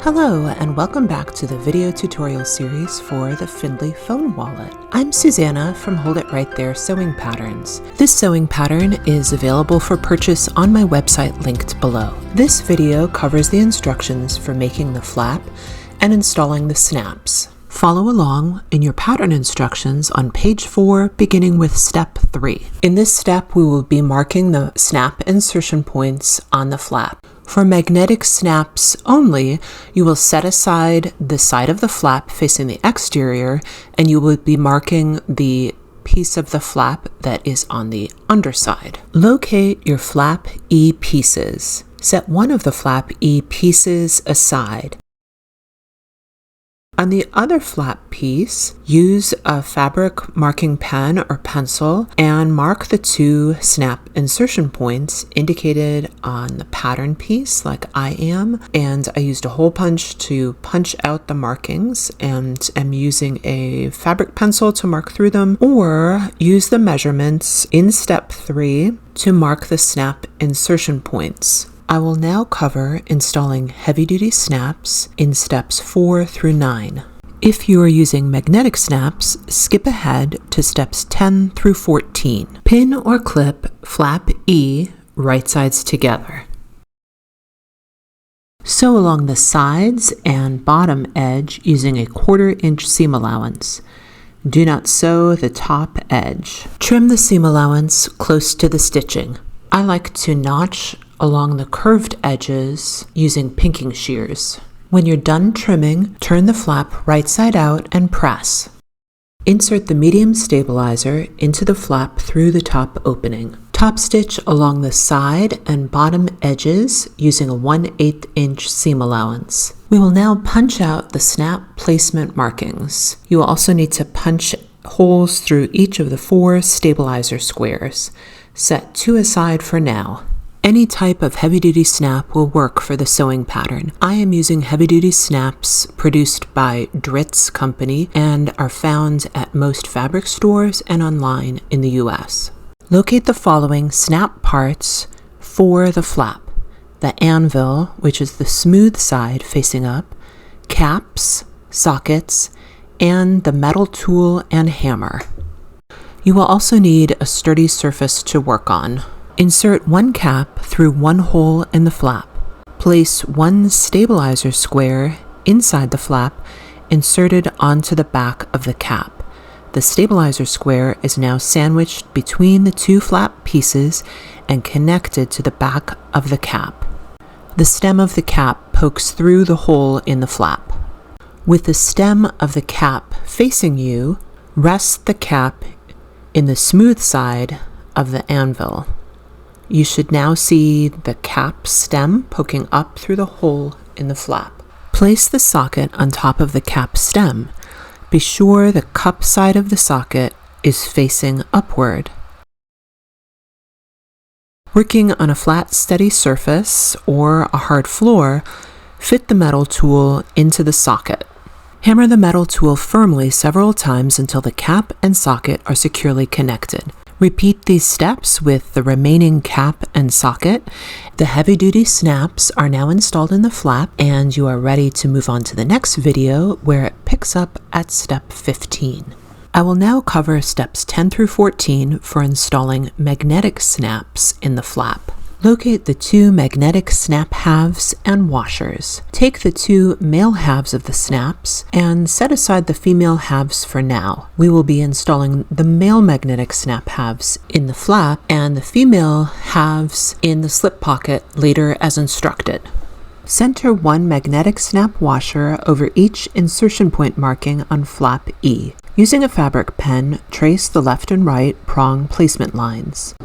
Hello and welcome back to the video tutorial series for the Findlay Phone Wallet. I'm Susanna from Hold It Right There Sewing Patterns. This sewing pattern is available for purchase on my website linked below. This video covers the instructions for making the flap and installing the snaps. Follow along in your pattern instructions on page 4, beginning with step 3. In this step, we will be marking the snap insertion points on the flap. For magnetic snaps only, you will set aside the side of the flap facing the exterior, and you will be marking the piece of the flap that is on the underside. Locate your flap E pieces. Set one of the flap E pieces aside. On the other flap piece, use a fabric marking pen or pencil and mark the two snap insertion points indicated on the pattern piece like I am. And I used a hole punch to punch out the markings and am using a fabric pencil to mark through them, or use the measurements in step 3 to mark the snap insertion points. I will now cover installing heavy-duty snaps in steps 4 through 9. If you are using magnetic snaps, skip ahead to steps 10 through 14. Pin or clip flap E right sides together. Sew along the sides and bottom edge using a 1/4 inch seam allowance. Do not sew the top edge. Trim the seam allowance close to the stitching. I like to notch along the curved edges using pinking shears. When you're done trimming, turn the flap right side out and press. Insert the medium stabilizer into the flap through the top opening. Top stitch along the side and bottom edges using a 1/8 inch seam allowance. We will now punch out the snap placement markings. You will also need to punch holes through each of the 4 stabilizer squares. Set 2 aside for now. Any type of heavy-duty snap will work for the sewing pattern. I am using heavy-duty snaps produced by Dritz Company and are found at most fabric stores and online in the US. Locate the following snap parts for the flap: the anvil, which is the smooth side facing up, caps, sockets, and the metal tool and hammer. You will also need a sturdy surface to work on. Insert one cap through one hole in the flap. Place one stabilizer square inside the flap, inserted onto the back of the cap. The stabilizer square is now sandwiched between the 2 flap pieces and connected to the back of the cap. The stem of the cap pokes through the hole in the flap. With the stem of the cap facing you, rest the cap in the smooth side of the anvil. You should now see the cap stem poking up through the hole in the flap. Place the socket on top of the cap stem. Be sure the cup side of the socket is facing upward. Working on a flat, steady surface or a hard floor, fit the metal tool into the socket. Hammer the metal tool firmly several times until the cap and socket are securely connected. Repeat these steps with the remaining cap and socket. The heavy-duty snaps are now installed in the flap, and you are ready to move on to the next video where it picks up at step 15. I will now cover steps 10 through 14 for installing magnetic snaps in the flap. Locate the 2 magnetic snap halves and washers. Take the 2 male halves of the snaps and set aside the female halves for now. We will be installing the male magnetic snap halves in the flap and the female halves in the slip pocket later as instructed. Center one magnetic snap washer over each insertion point marking on flap E. Using a fabric pen, trace the left and right prong placement lines.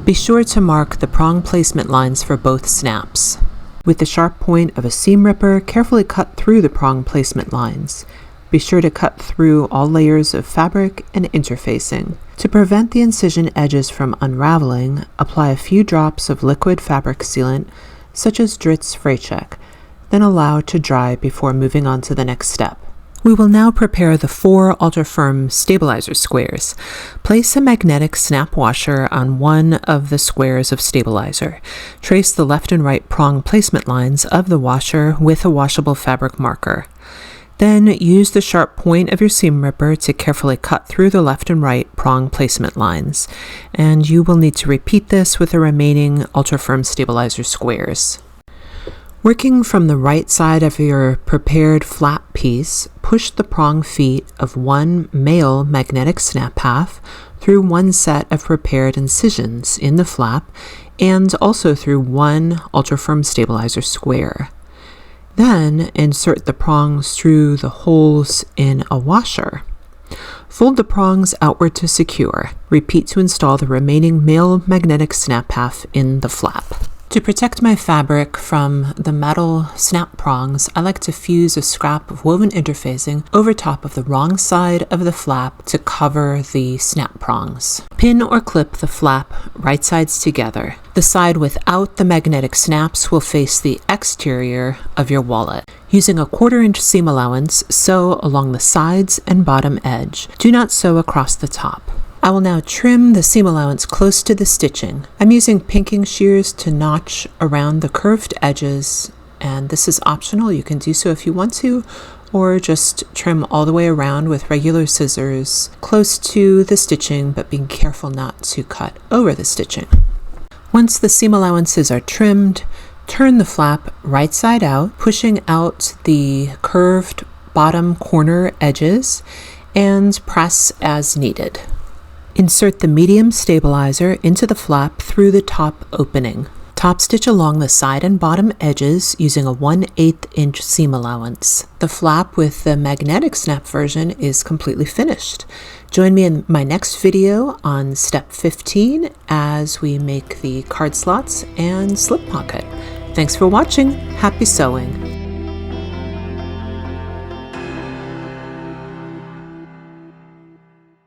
Be sure to mark the prong placement lines for both snaps. With the sharp point of a seam ripper, carefully cut through the prong placement lines. Be sure to cut through all layers of fabric and interfacing. To prevent the incision edges from unraveling, apply a few drops of liquid fabric sealant, such as Dritz Spray Check, then allow to dry before moving on to the next step. We will now prepare the 4 ultra-firm stabilizer squares. Place a magnetic snap washer on one of the squares of stabilizer. Trace the left and right prong placement lines of the washer with a washable fabric marker. Then use the sharp point of your seam ripper to carefully cut through the left and right prong placement lines. And you will need to repeat this with the remaining ultra-firm stabilizer squares. Working from the right side of your prepared flat piece, push the prong feet of one male magnetic snap half through one set of prepared incisions in the flap and also through one ultra-firm stabilizer square. Then insert the prongs through the holes in a washer. Fold the prongs outward to secure. Repeat to install the remaining male magnetic snap half in the flap. To protect my fabric from the metal snap prongs, I like to fuse a scrap of woven interfacing over top of the wrong side of the flap to cover the snap prongs. Pin or clip the flap right sides together. The side without the magnetic snaps will face the exterior of your wallet. Using a 1/4-inch seam allowance, sew along the sides and bottom edge. Do not sew across the top. I will now trim the seam allowance close to the stitching. I'm using pinking shears to notch around the curved edges, and this is optional. You can do so if you want to, or just trim all the way around with regular scissors close to the stitching, but being careful not to cut over the stitching. Once the seam allowances are trimmed, turn the flap right side out, pushing out the curved bottom corner edges, and press as needed. Insert the medium stabilizer into the flap through the top opening. Top stitch along the side and bottom edges using a 1/8 inch seam allowance. The flap with the magnetic snap version is completely finished. Join me in my next video on step 15 as we make the card slots and slip pocket. Thanks for watching. Happy sewing!